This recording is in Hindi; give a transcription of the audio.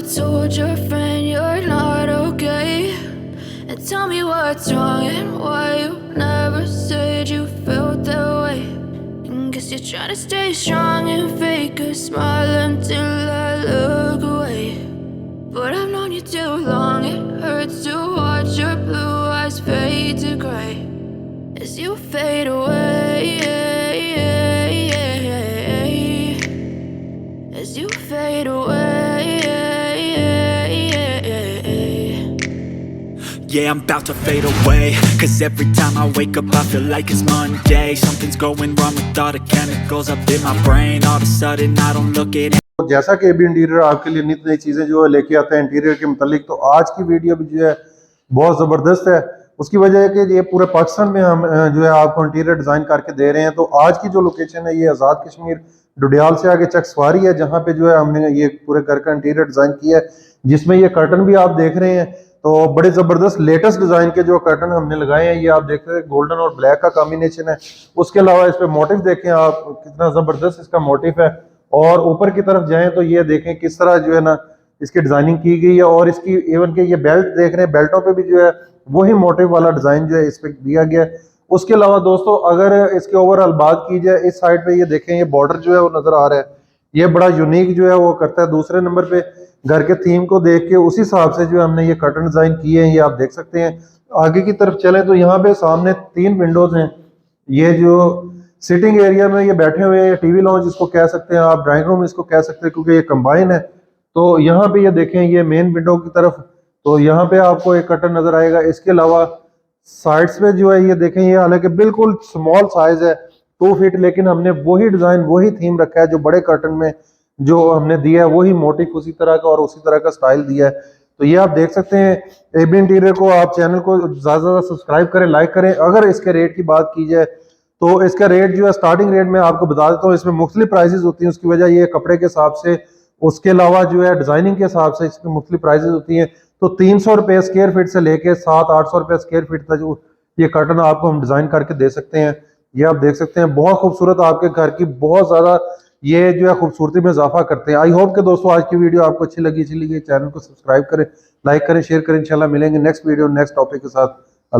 told your friend you're not okay? And tell me what's wrong and why you never said you felt that way. And guess you're trying to stay strong and fake a smile until I look away. But I've known you too long, it hurts to watch your blue eyes fade to gray as you fade away, as you fade away. Yeah, I'm about to fade away, cause every time I wake up I feel like it's Monday. Something's going wrong with all the chemicals up in my brain. All of a sudden I don't look at it. जैसा कि अभी इंटीरियर आपके लिए नित नई चीज़ें जो है लेके आते हैं इंटीरियर के मुतालिक, तो आज की वीडियो भी जो है बहुत ज़बरदस्त है। उसकी वजह है कि ये पूरे पाकिस्तान में हम जो है आपको इंटीरियर डिज़ाइन करके दे रहे हैं। तो आज की जो लोकेशन है ये आज़ाद कश्मीर डुडियाल से आगे चकसवारी है, जहाँ पे जो है हमने ये पूरे घर का इंटीरियर डिज़ाइन किया है, जिसमें ये कर्टन भी आप देख रहे हैं। तो बड़े ज़बरदस्त लेटेस्ट डिज़ाइन के जो कर्टन हमने लगाए हैं, ये आप देख रहे हैं गोल्डन और ब्लैक का कॉम्बिनेशन है। उसके अलावा इस पर मोटिव देखें आप, कितना ज़बरदस्त इसका मोटिव है। और ऊपर की तरफ जाएं तो ये देखें किस तरह जो है ना इसकी डिजाइनिंग की गई है। और इसकी इवन के ये बेल्ट देख रहे हैं, बेल्टों पे भी जो है वही मोटिव वाला डिजाइन जो है इस पे दिया गया है। उसके अलावा दोस्तों अगर इसके ओवरऑल बात की जाए, इस साइड पे ये देखें ये बॉर्डर जो है वो नजर आ रहा है, ये बड़ा यूनिक जो है वो करता है। दूसरे नंबर पे घर के थीम को देख के उसी हिसाब से जो है हमने ये कर्टन डिजाइन किए हैं, ये आप देख सकते हैं। आगे की तरफ चले तो यहाँ पे सामने 3 विंडोज हैं। ये जो सिटिंग एरिया में ये बैठे हुए हैं, टीवी लॉन्च इसको कह सकते हैं आप, ड्राइंग रूम इसको कह सकते हैं क्योंकि ये कंबाइन है। तो यहाँ पे ये देखें ये मेन विंडो की तरफ, तो यहाँ पे आपको एक कर्टन नजर आएगा। इसके अलावा साइड्स पे जो है ये देखें, ये हालांकि बिल्कुल स्मॉल साइज है 2 फीट, लेकिन हमने वही डिजाइन वही थीम रखा है जो बड़े कर्टन में जो हमने दिया है, वही मोटिव उसी तरह का और उसी तरह का स्टाइल दिया है। तो ये आप देख सकते हैं। एबी इंटीरियर को आप चैनल को ज्यादा से ज्यादा सब्सक्राइब करें, लाइक करें। अगर इसके रेट की बात की जाए तो इसका रेट जो है स्टार्टिंग रेट में आपको बता देता हूँ, इसमें मुख्तलिफ प्राइसेस होती हैं। उसकी वजह ये कपड़े के हिसाब से, उसके अलावा जो है डिजाइनिंग के हिसाब से इसमें मुख्तलिफ प्राइसेस होती हैं। तो 300 रुपये स्क्वायर फीट से लेके 700-800 रुपये स्क्वायर फीट तक जो ये कर्टन आपको हम डिजाइन करके दे सकते हैं। ये आप देख सकते हैं, बहुत खूबसूरत, आपके घर की बहुत ज्यादा ये जो है खूबसूरती में इजाफा करते हैं। आई होप कि दोस्तों आज की वीडियो आपको अच्छी लगी चैनल को सब्सक्राइब करें, लाइक करें, शेयर करें। इंशाल्लाह मिलेंगे नेक्स्ट वीडियो नेक्स्ट टॉपिक के साथ।